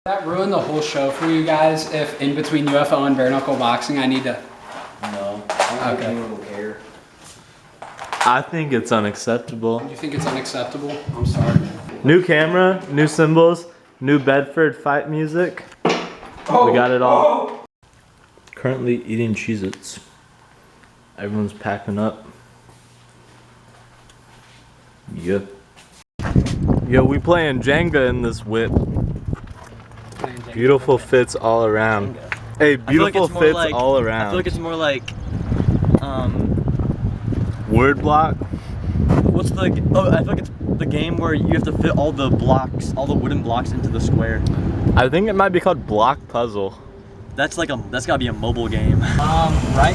That ruined the whole show for you guys if in between UFO and bare-knuckle boxing I need to... No, I don't think anyone will care. I think it's unacceptable. You think it's unacceptable? I'm sorry. New camera, new cymbals, new Bedford fight music. We got it all. Currently eating Cheez-Its. Everyone's packing up. Yep. Yo, we playing Jenga in this whip. Beautiful fits all around. Hey, beautiful fits all around. I feel like it's more like, word block? What's the, oh, I feel like it's the game where you have to fit all the blocks, all the wooden blocks into the square. I think it might be called Block Puzzle. That's like that's gotta be a mobile game. Right?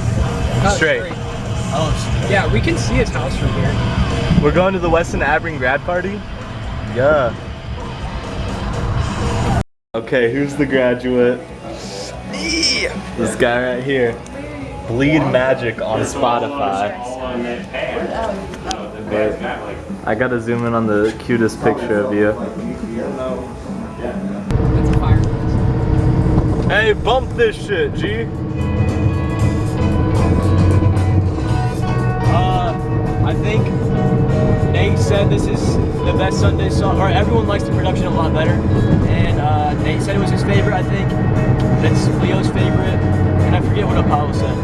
Straight. Oh, yeah, we can see his house from here. We're going to the Weston Aberdeen grad party? Yeah. Okay, who's the graduate? This guy right here. Bleed Magic on Spotify. But I gotta zoom in on the cutest picture of you. That's a fireplace. Hey, bump this shit, G. I think Nate said this is the best Sundaze song, or everyone likes the production a lot better. And Nate said it was his favorite. I think that's Leo's favorite, and I forget what Pawz said.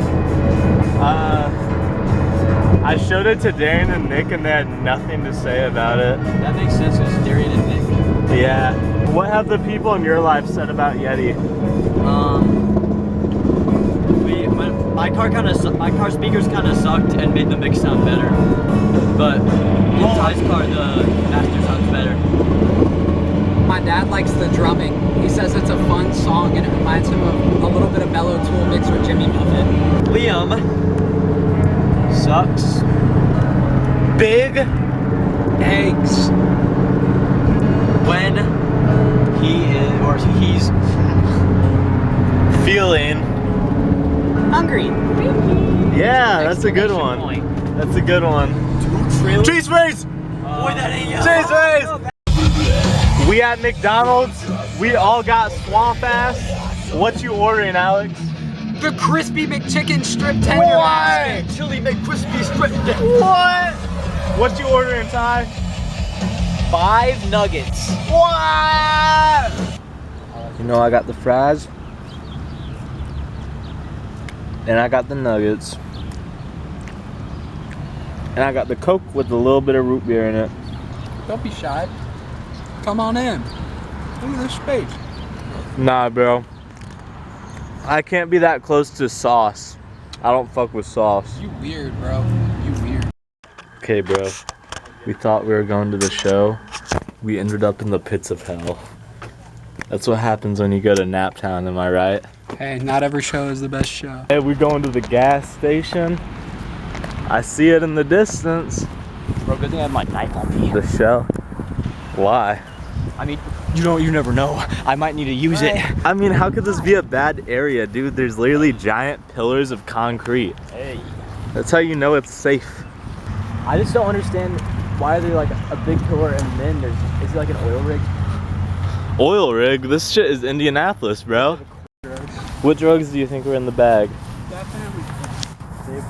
I showed it to Darian and Nick and they had nothing to say about it. That makes sense, because Darian and Nick. Yeah. What have the people in your life said about Yeti? My car speakers kind of sucked and made the mix sound better. But in Ty's car, the master sounds better. My dad likes the drumming. He says it's a fun song and it reminds him of a little bit of Mellow Tool mixed with Jimmy Buffett. Liam sucks big Eggs. when he's Feeling. Hungry. Yeah, that's a good one. That's a good one. Cheese race! Boy, that ain't Cheese race! We at McDonald's. We all got swamp ass. What you ordering, Alex? The crispy McChicken strip tender basket. Chili McCrispy strip. What? What you ordering, Ty? 5 nuggets. What? You know I got the fries. And I got the nuggets. And I got the Coke with a little bit of root beer in it. Don't be shy. Come on in. Look at this space. Nah, bro. I can't be that close to sauce. I don't fuck with sauce. You weird, bro. You weird. Okay, bro. We thought we were going to the show. We ended up in the pits of hell. That's what happens when you go to Naptown, am I right? Hey, not every show is the best show. Hey, we're going to the gas station. I see it in the distance. Bro, good thing I have my knife on me. The shell. Why? I mean, you never know. I might need to use it. I mean, how could this be a bad area, dude? There's literally giant pillars of concrete. Hey. That's how you know it's safe. I just don't understand why are there like a big pillar and then is it like an oil rig? Oil rig? This shit is Indianapolis, bro. What drugs do you think were in the bag? Definitely.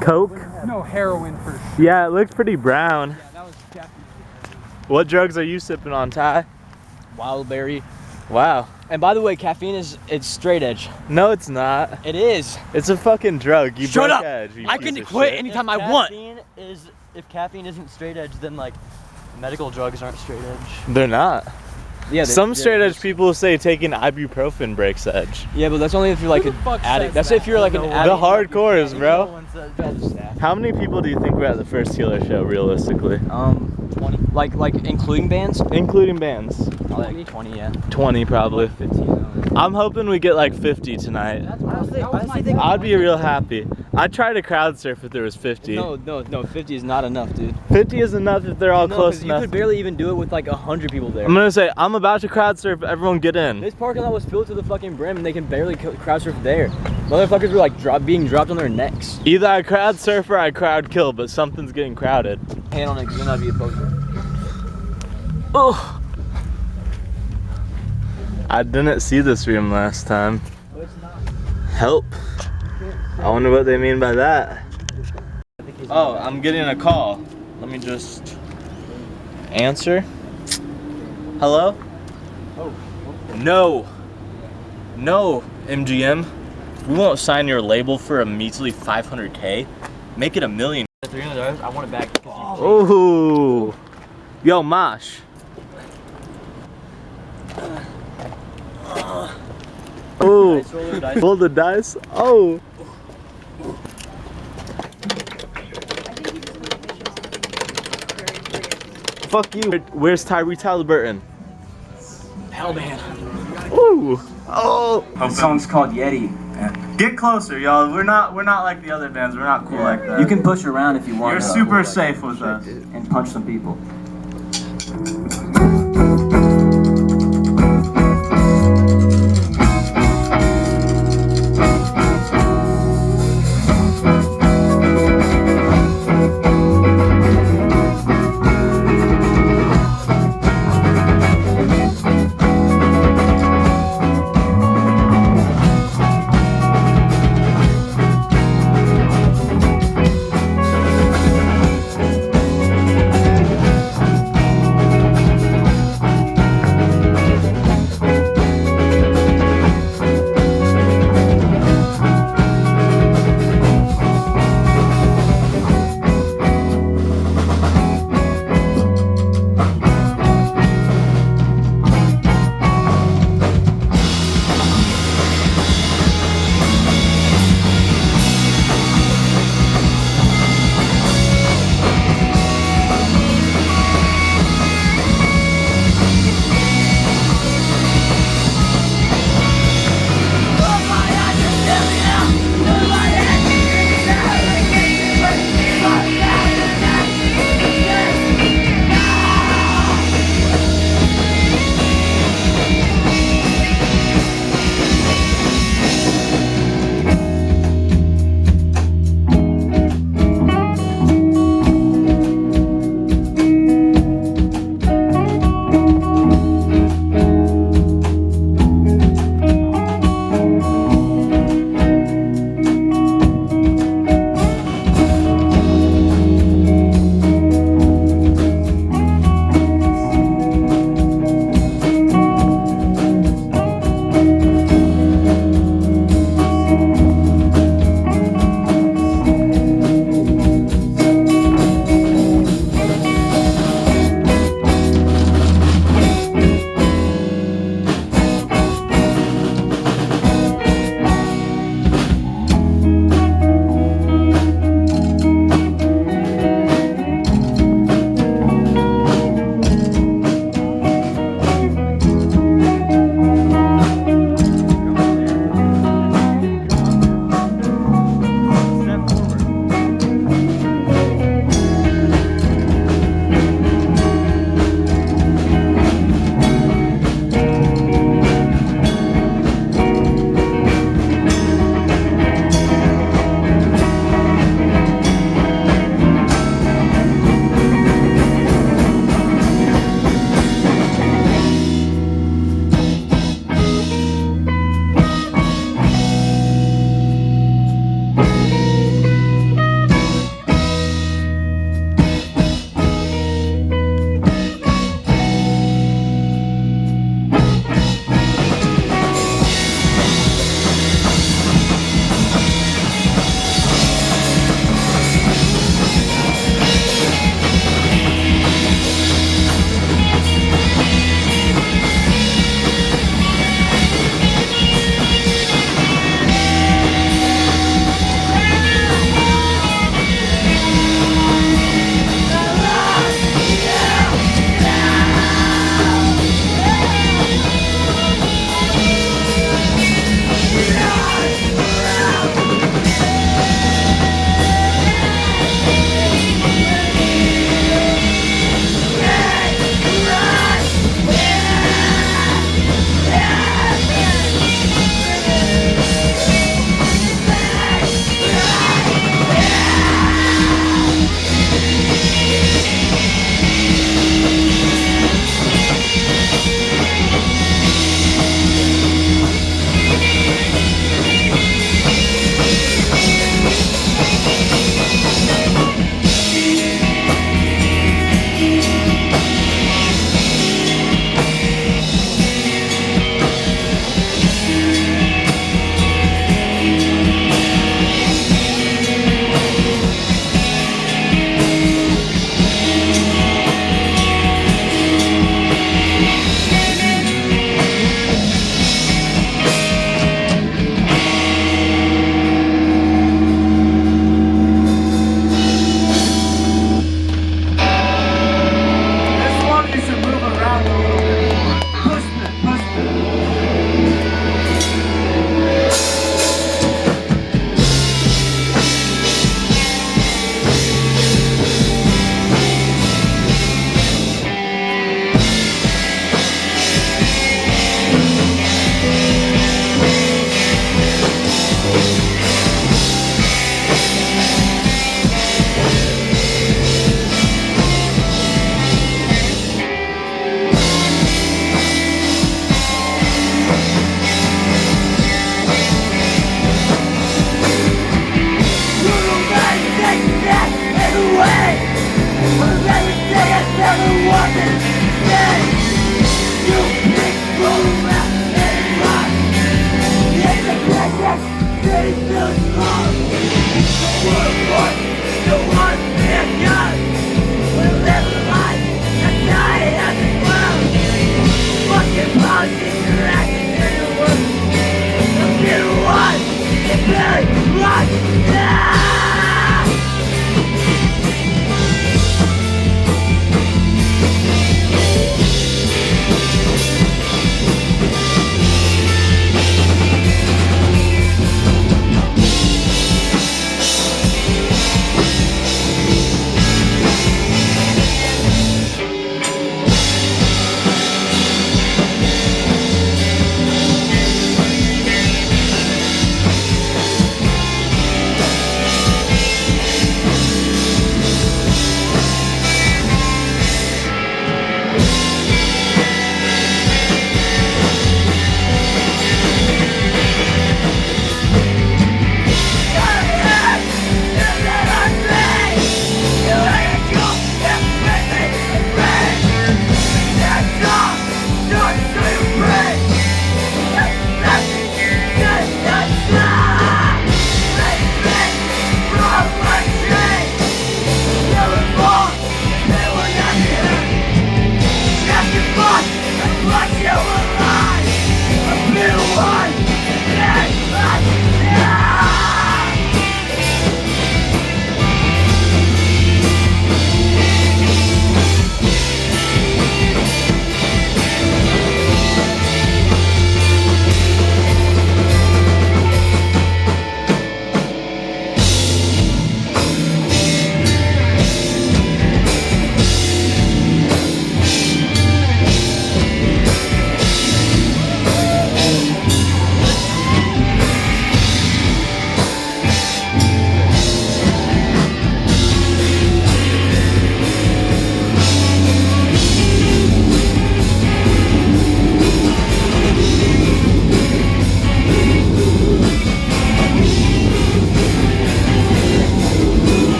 Coke? No, heroin for sure. Yeah, it looked pretty brown. Yeah, that was definitely. What drugs are you sipping on, Ty? Wildberry. Wow. And by the way, caffeine it's straight edge. No, it's not. It is. It's a fucking drug. You Shut broke up. edge, you I piece can of quit shit. anytime I want. If caffeine isn't straight edge, then like medical drugs aren't straight edge. They're not. Yeah. Some straight edge people say taking ibuprofen breaks edge. Yeah, but that's only if you're like Who the fuck an addict. says That's if you're like an The addict. hardcores, bro. bro. How many people do you think were at the first Healer show, realistically? 20. Like including bands? Including bands. Like 20, yeah. 20 probably. 15. I'm hoping we get like 50 tonight. I'd be real happy. I'd try to crowd surf if there was 50. No, 50 is not enough, dude. 50 is enough if they're all close You enough. could barely even do it with like 100 people there. I'm gonna say, I'm about to crowd surf, everyone get in. This parking lot was filled to the fucking brim and they can barely crowd surf there. Motherfuckers were like being dropped on their necks. Either I crowd surf or I crowd kill, but something's getting crowded. Hand on it, because you'll not be a poser. Oh. I didn't see this room last time. Help. I wonder what they mean by that. Oh, I'm getting a call. Let me just answer. Hello? No. No, MGM. We won't sign your label for a measly 500K. Make it $1 million. $300. I want it back. Ooh. Yo, Mosh. Oh, roll the dice. Oh. Fuck you. Where's Tyree Halliburton? Hellman. Ooh. Oh. The song's called Yeti. Get closer, y'all. We're not like the other bands. We're not cool like that. You can push around if you want. You're super safe with us. And punch some people.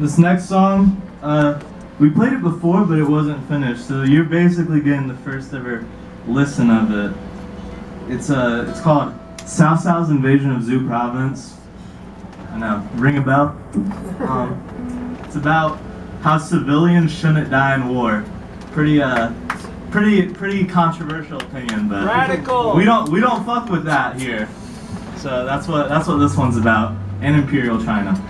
This next song, we played it before, but it wasn't finished. So you're basically getting the first ever listen of it. It's called South South's Invasion of Zoo Province. I know, ring a bell? It's about how civilians shouldn't die in war. Pretty controversial opinion, but Radical. we don't fuck with that here. So that's what this one's about. And Imperial China.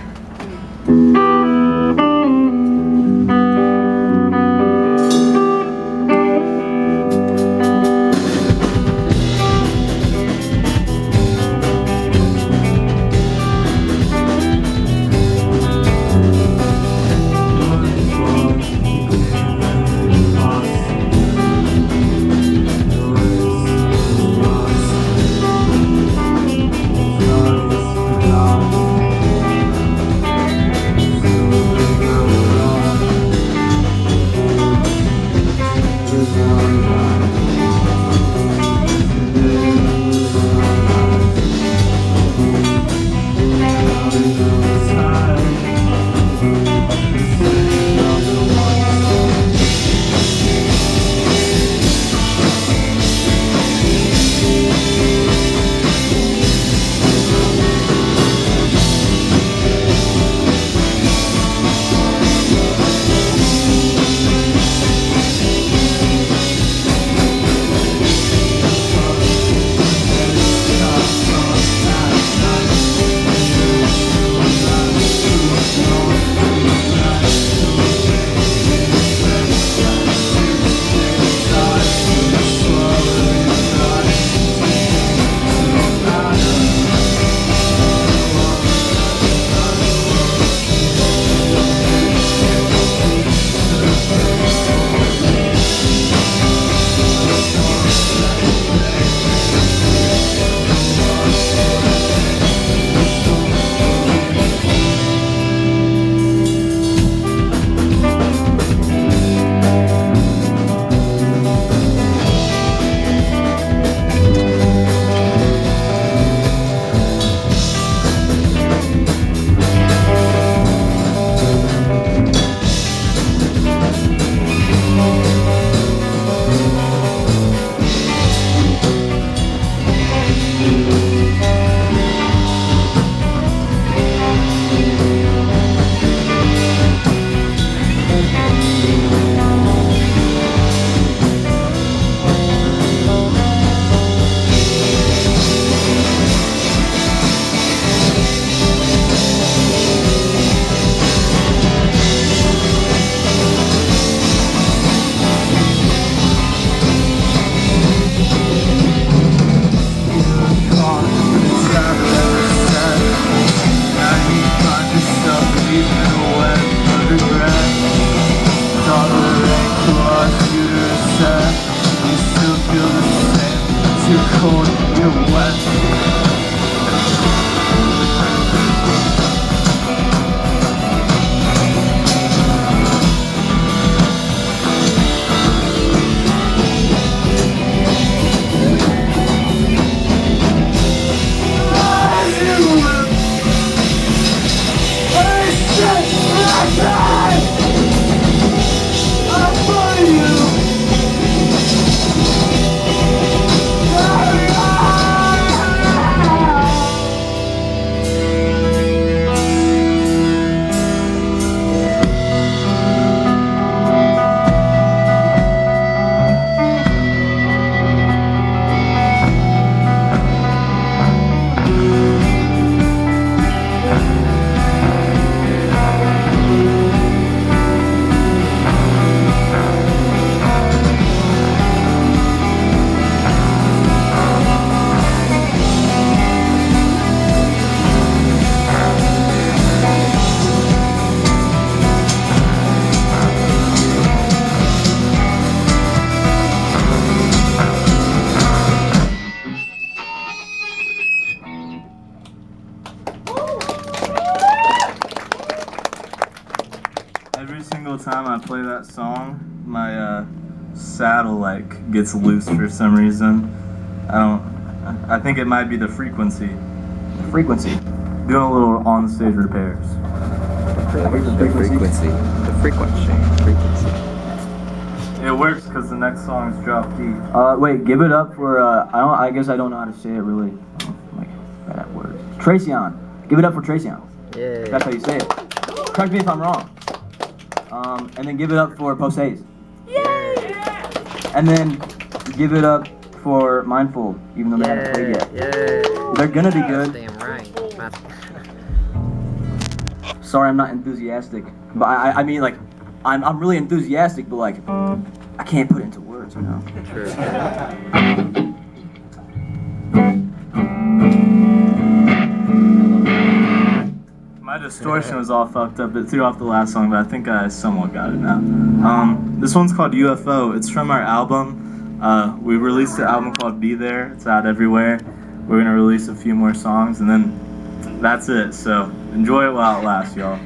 Time I play that song, my saddle gets loose for some reason. I think it might be the frequency. Doing a little on-stage repairs. The frequency. The frequency. It works because the next song is Drop D. Wait, give it up for I guess I don't know how to say it really. I'm like bad at words. Traicion. Give it up for Traicion. Yeah. That's how you say it. Correct me if I'm wrong. And then give it up for Haize. Yay! And then give it up for Mindfull, even though they haven't played yet. Yeah. They're gonna be good. Damn right. Sorry, I'm not enthusiastic, but I mean like, I'm really enthusiastic, but like, I can't put it into words, you know. True. My distortion was all fucked up. It threw off the last song, but I think I somewhat got it now. This one's called UFO. It's from our album. We released an album called Be There. It's out everywhere. We're gonna release a few more songs, and then that's it. So enjoy it while it lasts, y'all.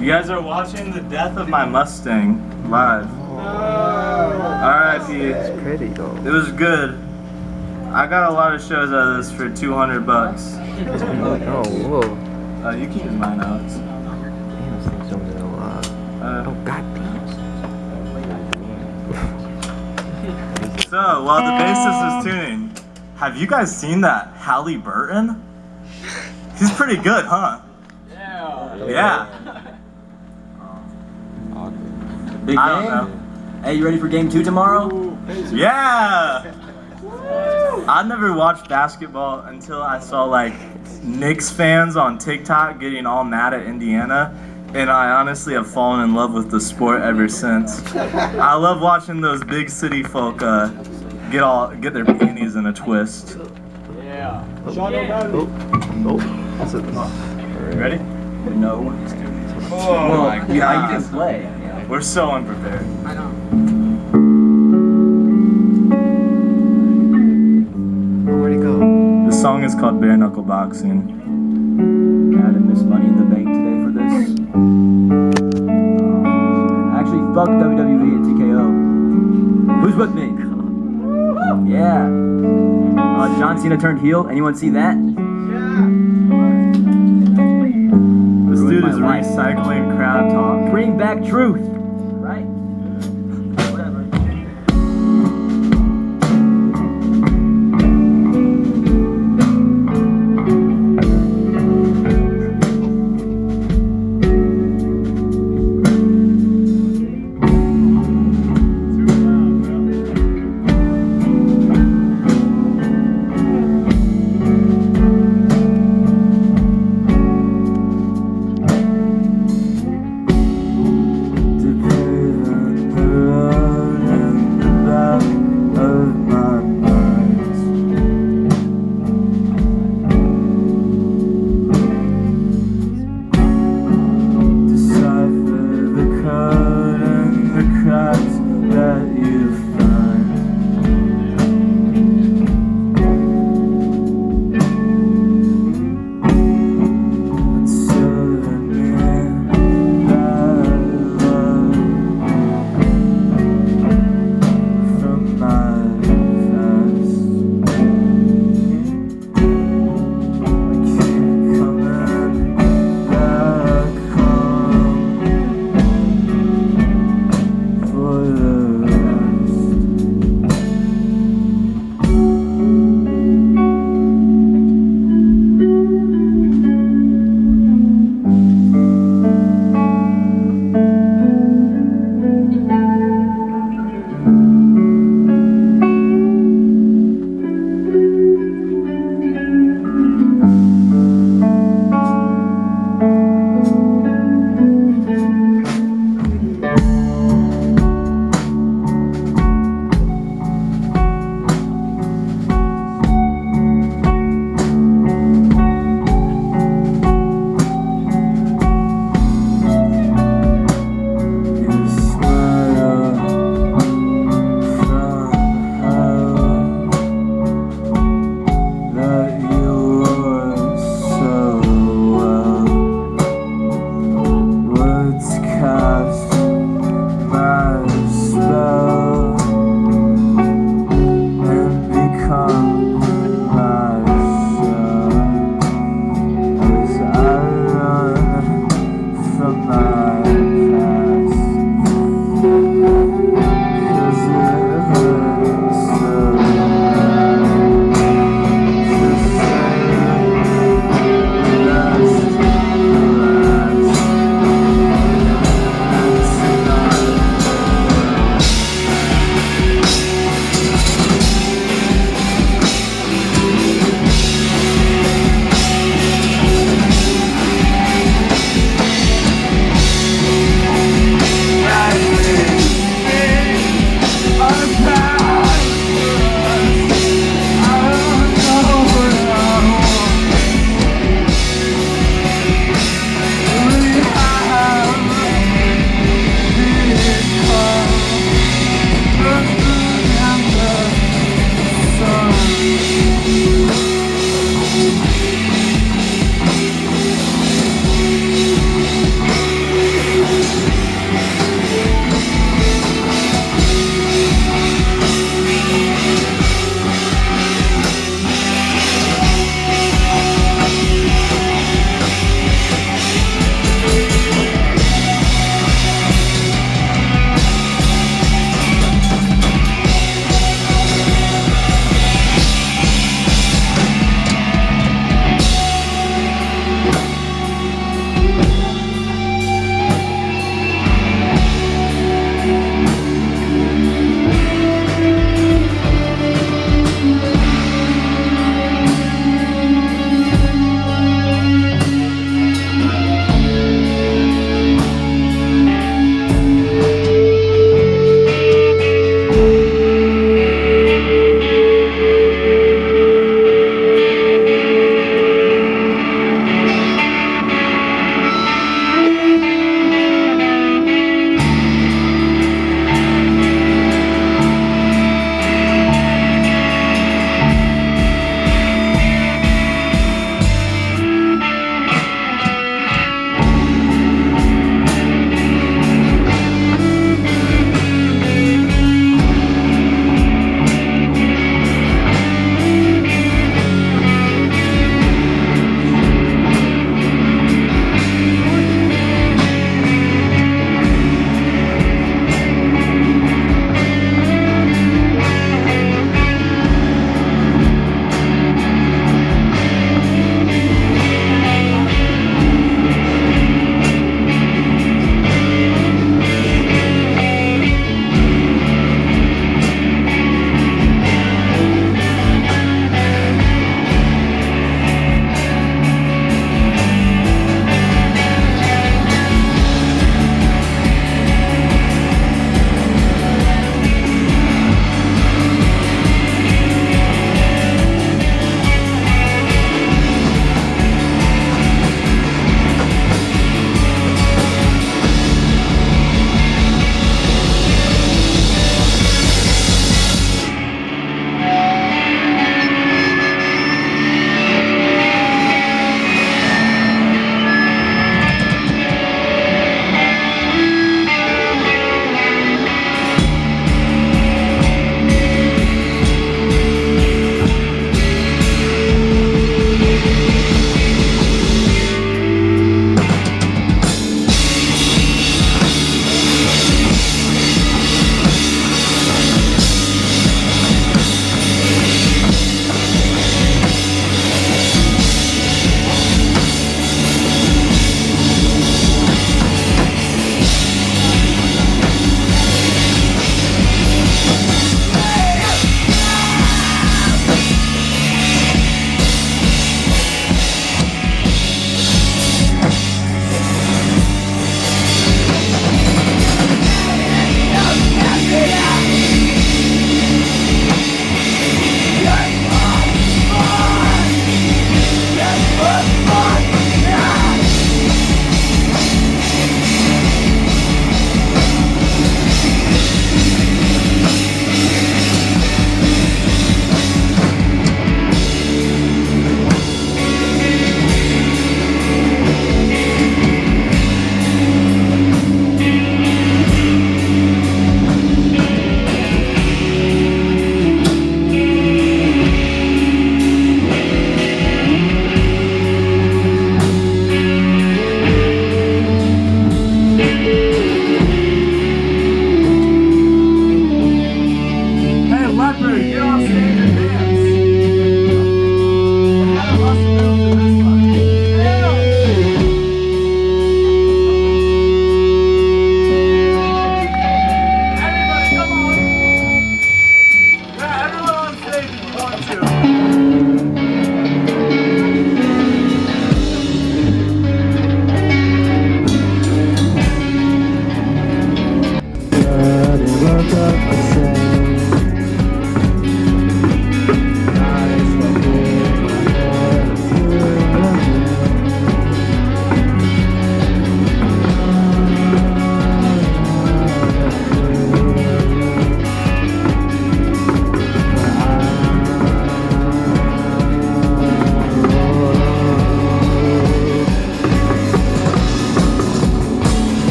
You guys are watching the death of my Mustang live. R.I.P. It's pretty though. It was good. I got a lot of shows out of this for $200. Oh, whoa. You can use mine, Alex. Damn, this thing's zooming in a lot. Oh, god damn. So, while the bassist is tuning, have you guys seen that Halliburton? He's pretty good, huh? Yeah. Big I don't game? know. Hey, you ready for game 2 tomorrow? Yeah! I never watched basketball until I saw like Knicks fans on TikTok getting all mad at Indiana, and I honestly have fallen in love with the sport ever since. I love watching those big city folk get their panties in a twist. Yeah. You ready? No. Oh my god. Yeah, you can play. We're so unprepared. I know. Where'd it go? The song is called Bare-Knuckle Boxing. I had to miss Money in the Bank today for this. Actually, fuck WWE and TKO. Who's with me? Yeah. John Cena turned heel. Anyone see that? This dude my is life. recycling crowd talk. Bring back truth. Right? Whatever.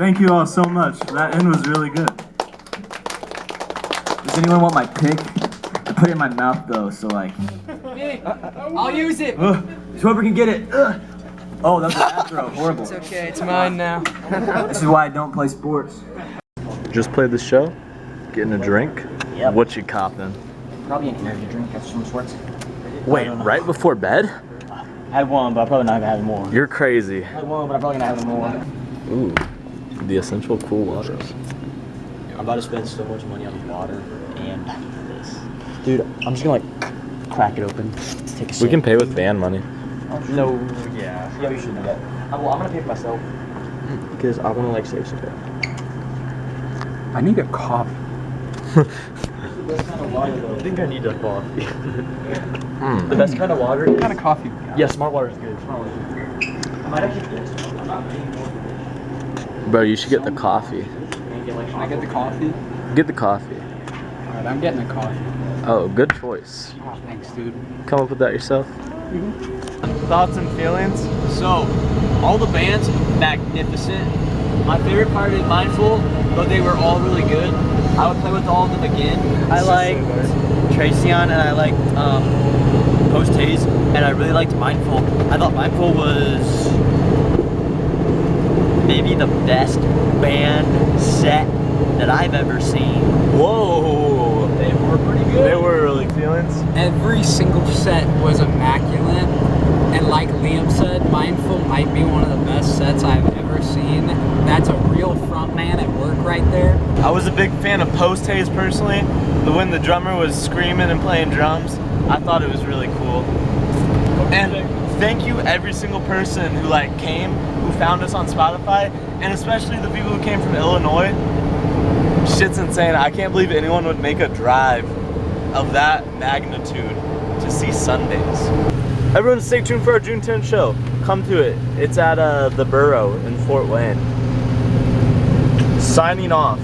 Thank you all so much. That end was really good. Does anyone want my pick? I put it in my mouth though, so like. I'll use it. Whoever can get it. Oh, that's an afro. Horrible. It's okay, it's mine now. This is why I don't play sports. Just played the show. Getting a drink. Yep. What you copping? Probably an energy drink of some sorts. Wait, right before bed? I had one, but I'm probably not gonna have more. You're crazy. I had one, but I'm probably gonna have more. Ooh, the essential cool waters. I'm about to spend so much money on water and this. Dude, I'm just gonna like crack it open. Take a sip. We can pay with van money. No, yeah. Yeah, we should do that. I'm gonna pay for myself because I wanna like save some bit. I need a coffee. I think I need a coffee. The best kind of water. What kind of coffee? Yeah, smart water is good. Smart water is good. I might actually get some. I'm not paying more for this. Bro, you should get the coffee. Can I get the coffee? Get the coffee. Alright, I'm getting the coffee. Oh, good choice. Oh, thanks, dude. Come up with that yourself. Thoughts and feelings? So, all the bands, magnificent. My favorite part is Mindfull, but they were all really good. I would play with all of them again. I liked Traicion and I liked Haize, and I really liked Mindfull. I thought Mindfull was maybe the best band set that I've ever seen. Whoa! They were pretty good. They were really feelings. Every single set was immaculate, and like Liam said, Mindfull might be one of the best sets I've ever seen. That's a real frontman at work right there. I was a big fan of Haize personally, but when the drummer was screaming and playing drums, I thought it was really cool. And thank you every single person who like came, who found us on Spotify, and especially the people who came from Illinois. Shit's insane. I can't believe anyone would make a drive of that magnitude to see Sundaze. Everyone stay tuned for our June 10th show. Come to it. It's at the Burrow in Fort Wayne. Signing off.